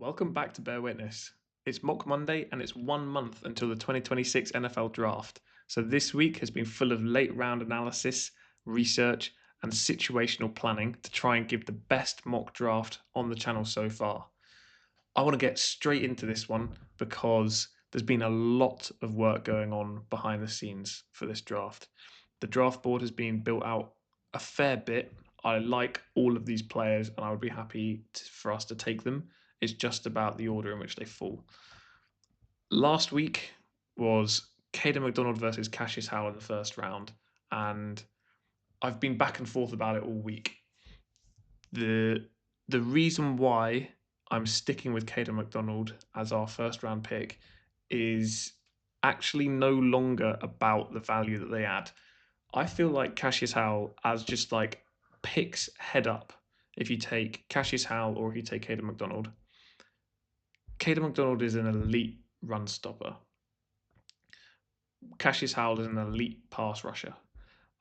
Welcome back to Bear Witness. It's Mock Monday and it's 1 month until the 2026 NFL Draft. So this week has been full of late round analysis, research, and situational planning to try and give the best mock draft on the channel so far. I want to get straight into this one because there's been a lot of work going on behind the scenes for this draft. The draft board has been built out a fair bit. I like all of these players and I would be happy for us to take them. It's just about the order in which they fall. Last week was Caden McDonald versus Cassius Howell in the first round, and I've been back and forth about it all week. The reason why I'm sticking with Caden McDonald as our first round pick is actually no longer about the value that they add. I feel like Cassius Howell as just like picks head up. If you take Cassius Howell or if you take Caden McDonald, Caden McDonald is an elite run stopper. Cassius Howell is an elite pass rusher.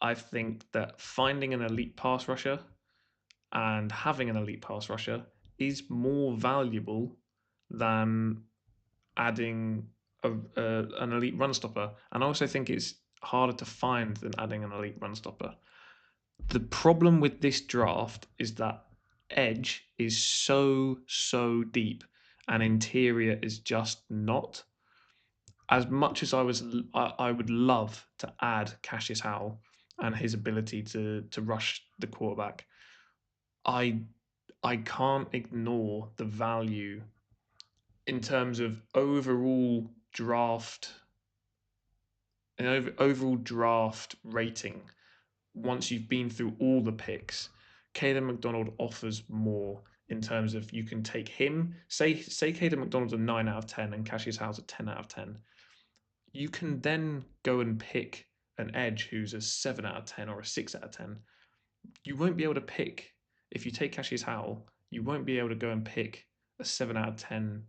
I think that finding an elite pass rusher and having an elite pass rusher is more valuable than adding an elite run stopper. And I also think it's harder to find than adding an elite run stopper. The problem with this draft is that edge is so deep and interior is just not. As much as I would love to add Cassius Howell and his ability to rush the quarterback. I I can't ignore the value in terms of overall draft rating. Once you've been through all the picks, Caden McDonald offers more in terms of you can take him. Say Caden McDonald's a 9 out of 10 and Cassius Howell's a 10 out of 10. You can then go and pick an edge who's a 7 out of 10 or a 6 out of 10. You won't be able to pick, if you take Cassius Howell, you won't be able to go and pick a 7 out of 10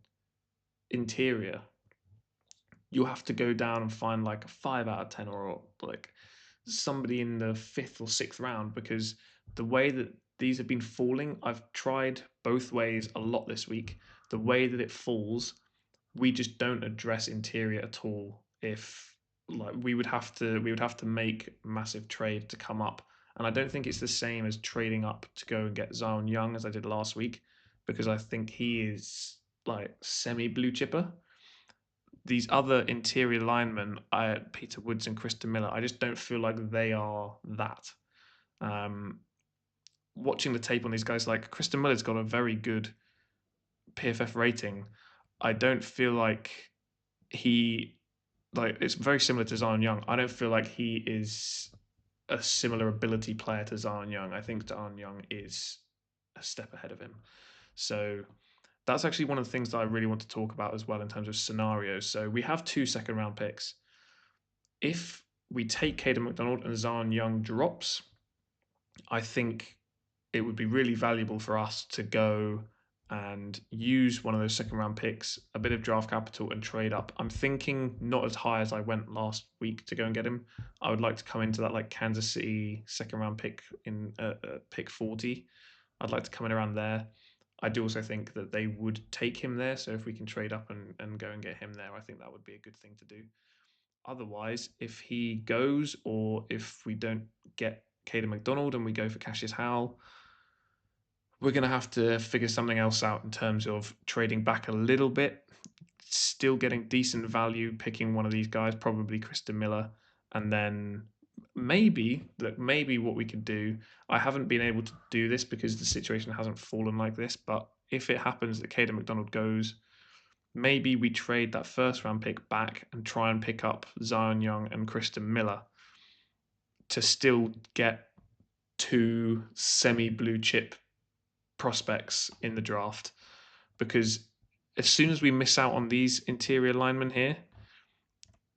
interior. You'll have to go down and find like a 5 out of 10 or like somebody in the fifth or sixth round because the way that these have been falling, I've tried both ways a lot this week. The way that it falls, we just don't address interior at all. If like we would have to make massive trade to come up, and I don't think it's the same as trading up to go and get Zion Young as I did last week because I think he is like semi blue chipper. These other interior linemen, Peter Woods and Kristen Miller, I just don't feel like they are that. Um, Watching the tape on these guys, like Kristen Miller's got a very good PFF rating. I don't feel like he it's very similar to Zion Young. I don't feel like he is a similar ability player to Zion Young. I think Zion Young is a step ahead of him. So that's actually one of the things that I really want to talk about as well in terms of scenarios. So we have two second round picks. If we take Caden McDonald and Zion Young drops, I think it would be really valuable for us to go and use one of those second round picks, a bit of draft capital, and trade up. I'm thinking not as high as I went last week to go and get him. I would like to come into that like Kansas City second round pick in pick 40. I'd like to come in around there. I do also think that they would take him there. So if we can trade up and go and get him there, I think that would be a good thing to do. Otherwise, if he goes or if we don't get Caden McDonald and we go for Cassius Howell, we're going to have to figure something else out in terms of trading back a little bit, still getting decent value, picking one of these guys, probably Kristen Miller, and then maybe what we could do. I haven't been able to do this because the situation hasn't fallen like this, but if it happens that Caden McDonald goes, maybe we trade that first round pick back and try and pick up Zion Young and Kristen Miller to still get two semi blue chip prospects in the draft because as soon as we miss out on these interior linemen here,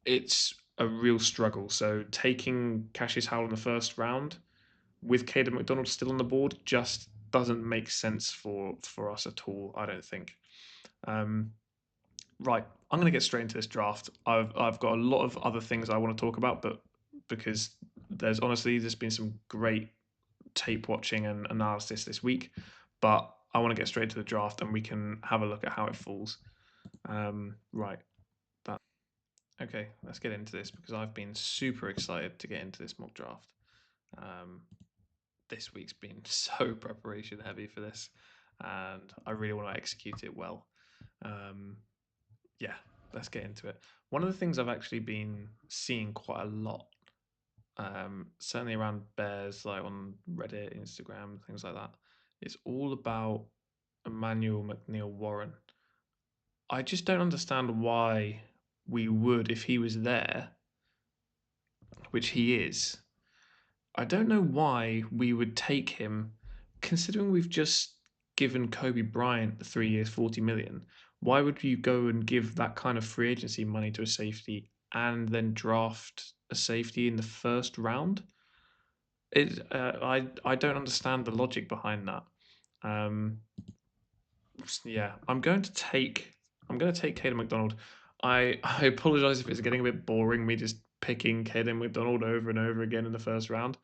it's a real struggle. So taking Cassius Howell in the first round with Caden McDonald still on the board just doesn't make sense for us at all. I don't think. Um, right, I'm going to get straight into this draft. I've got a lot of other things I want to talk about, but because there's been some great tape watching and analysis this week, but I want to get straight to the draft, and we can have a look at how it falls. Right. That. Okay. Let's get into this because I've been super excited to get into this mock draft. Um, this week's been so preparation heavy for this, and I really want to execute it well. Um, yeah, let's get into it. One of the things I've actually been seeing quite a lot, certainly around bears, like on Reddit, Instagram, things like that, it's all about Emmanuel McNeil Warren. I just don't understand why we would, if he was there, which he is. I don't know why we would take him, considering we've just given Kobe Bryant 3 years, 40 million. Why would you go and give that kind of free agency money to a safety and then draft a safety in the first round? I don't understand the logic behind that. Um, yeah, I'm going to take Caden McDonald. I apologize if it's getting a bit boring me just picking Caden McDonald over and over again in the first round.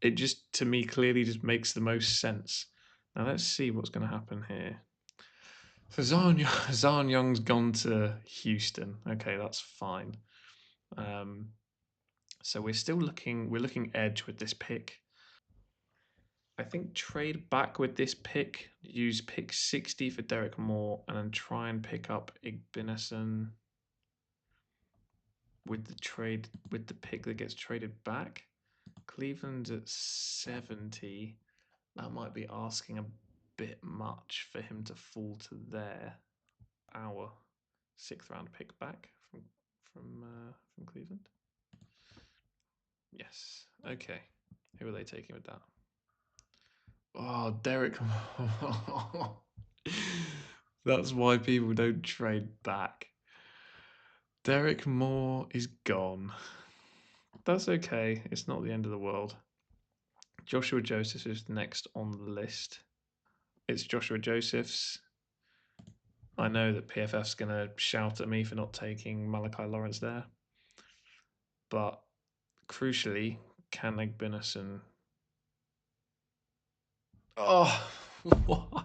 It just to me clearly just makes the most sense. Now let's see what's going to happen here. So Zion Young's gone to Houston. Okay, that's fine. Um, so we're looking edge with this pick. I think trade back with this pick, use pick 60 for Derek Moore, and then try and pick up Igbinison with the pick that gets traded back. Cleveland's at 70. That might be asking a bit much for him to fall to there. Our sixth round pick back from Cleveland. Yes. Okay. Who are they taking with that? Oh, Derek. That's why people don't trade back. Derek Moore is gone. That's okay. It's not the end of the world. Joshua Joseph is next on the list. It's Joshua Joseph's. I know that PFF's going to shout at me for not taking Malachi Lawrence there. But crucially, can Igbinison... Oh, why?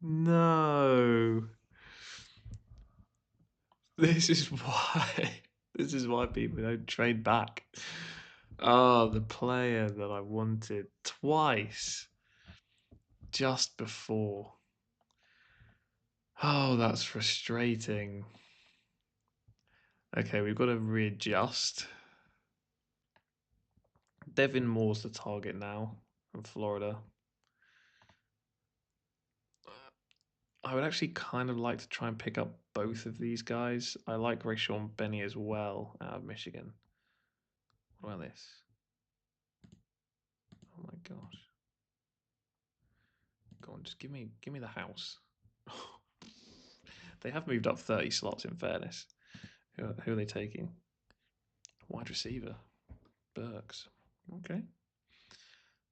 No. This is why. This is why people don't trade back. Oh, the player that I wanted twice just before. Oh, that's frustrating. Okay, we've got to readjust. Devin Moore's the target now from Florida. I would actually kind of like to try and pick up both of these guys. I like Rayshawn Benny as well out of Michigan. What about this? Oh my gosh. Go on, just give me the house. They have moved up 30 slots in fairness. Who are they taking? Wide receiver. Burks. Okay.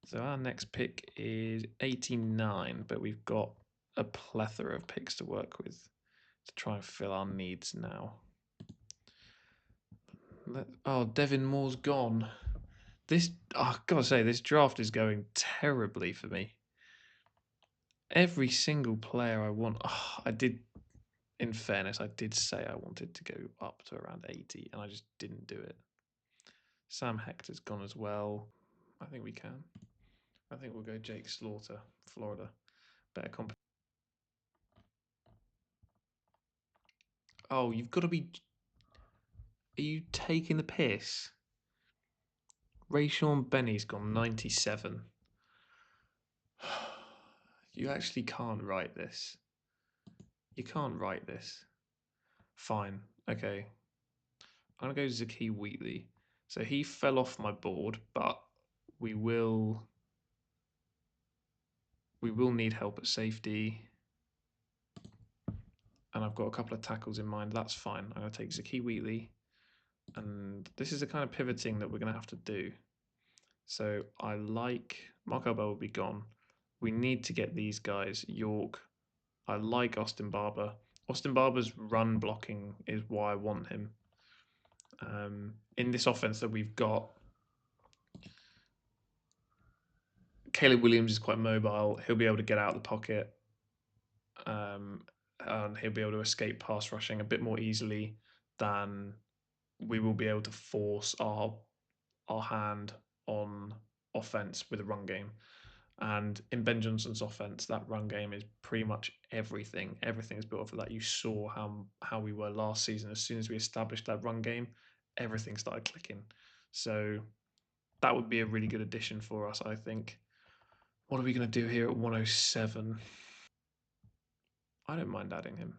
So our next pick is 89, but we've got a plethora of picks to work with to try and fill our needs now. Oh, Devin Moore's gone. I gotta say, this draft is going terribly for me. Every single player I want, in fairness, I did say I wanted to go up to around 80, and I just didn't do it. Sam Hector's gone as well. I think we can. I think we'll go Jake Slaughter, Florida. Better competition. Oh, you've got to be. Are you taking the piss? Rayshawn Benny's gone 97. You actually can't write this. You can't write this. Fine. Okay. I'm going to go Zakee Wheatley. So he fell off my board, but we will need help at safety. And I've got a couple of tackles in mind. That's fine. I'm going to take Zakee Wheatley. And this is the kind of pivoting that we're going to have to do. So I like... Mark Albert will be gone. We need to get these guys. York. I like Austin Barber. Austin Barber's run blocking is why I want him. In this offense that we've got, Caleb Williams is quite mobile. He'll be able to get out of the pocket. Um, and he'll be able to escape pass rushing a bit more easily than we will be able to force our hand on offense with a run game. And in Ben Johnson's offense, that run game is pretty much everything. Everything is built off of that. You saw how we were last season. As soon as we established that run game, everything started clicking. So that would be a really good addition for us, I think. What are we going to do here at 107? I don't mind adding him.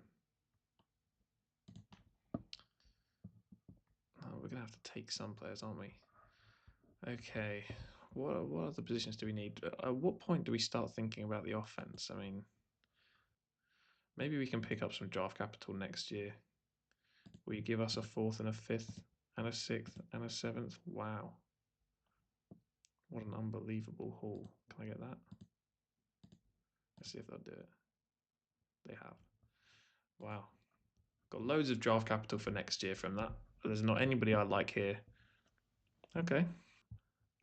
Oh, we're going to have to take some players, aren't we? Okay. What other positions do we need? At what point do we start thinking about the offense? I mean, maybe we can pick up some draft capital next year. Will you give us a fourth and a fifth and a sixth and a seventh? Wow. What an unbelievable haul. Can I get that? Let's see if they'll do it. They have. Wow. Got loads of draft capital for next year from that. There's not anybody I like here. Okay.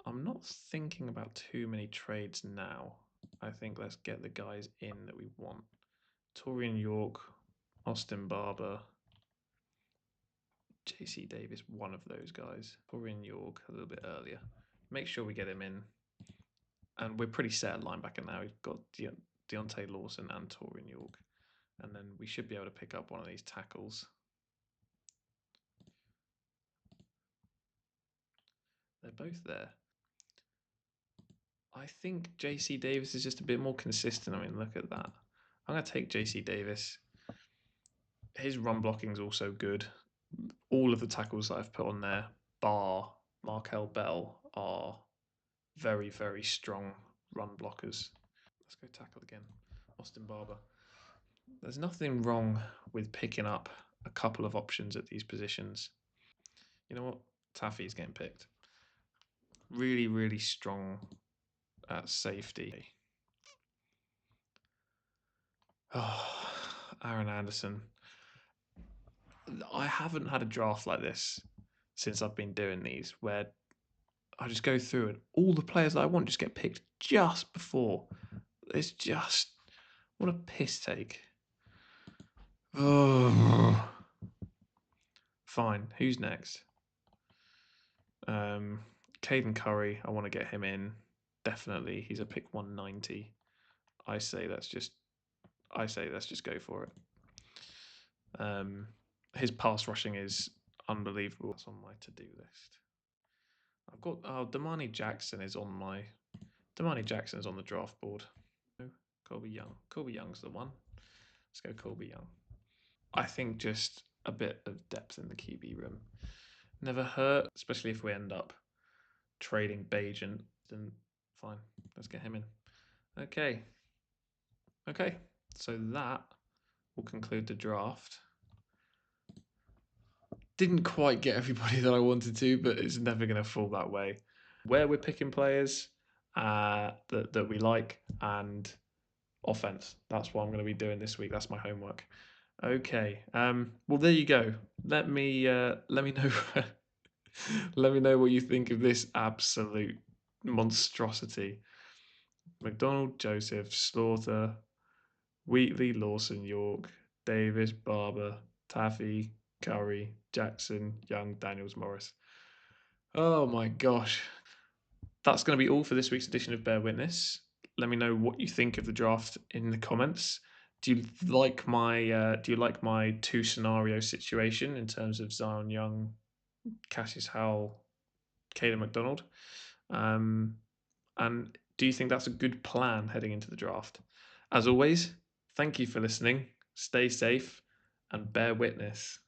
I'm not thinking about too many trades now. I think let's get the guys in that we want. Torian York, Austin Barber, JC Davis, one of those guys. Torian York a little bit earlier. Make sure we get him in. And we're pretty set at linebacker now. We've got Deontay Lawson and Torian York. And then we should be able to pick up one of these tackles. They're both there. I think JC Davis is just a bit more consistent. I mean, look at that. I'm going to take JC Davis. His run blocking is also good. All of the tackles that I've put on there, bar Markel Bell, are very, very strong run blockers. Let's go tackle again. Austin Barber. There's nothing wrong with picking up a couple of options at these positions. You know what? Taffy's getting picked. Really, really strong at safety. Oh, Aaron Anderson. I haven't had a draft like this since I've been doing these, where I just go through and all the players that I want just get picked just before. It's just what a piss take. Oh. Fine. Who's next? Caden Curry. I want to get him in. Definitely. He's a pick 190. I say let's just go for it. His pass rushing is unbelievable. That's on my to-do list. I've got Damani Jackson is on my Damani Jackson's on the draft board. Colby Young. Colby Young's the one. Let's go Colby Young. I think just a bit of depth in the QB room never hurt, especially if we end up trading Bajan. Then fine, let's get him in. Okay. So that will conclude the draft. Didn't quite get everybody that I wanted to, but it's never going to fall that way. Where we're picking players that we like and offense. That's what I'm going to be doing this week. That's my homework. Okay. Well, there you go. Let me know. Let me know what you think of this absolute monstrosity. McDonald, Joseph, Slaughter, Wheatley, Lawson, York, Davis, Barber, Taffy, Curry, Jackson, Young, Daniels, Morris. Oh my gosh. That's going to be all for this week's edition of Bear Witness. Let me know what you think of the draft in the comments. Do you like my two scenario situation in terms of Zion Young, Cassius Howell, Caleb McDonald? And do you think that's a good plan heading into the draft? As always, thank you for listening. Stay safe and bear witness.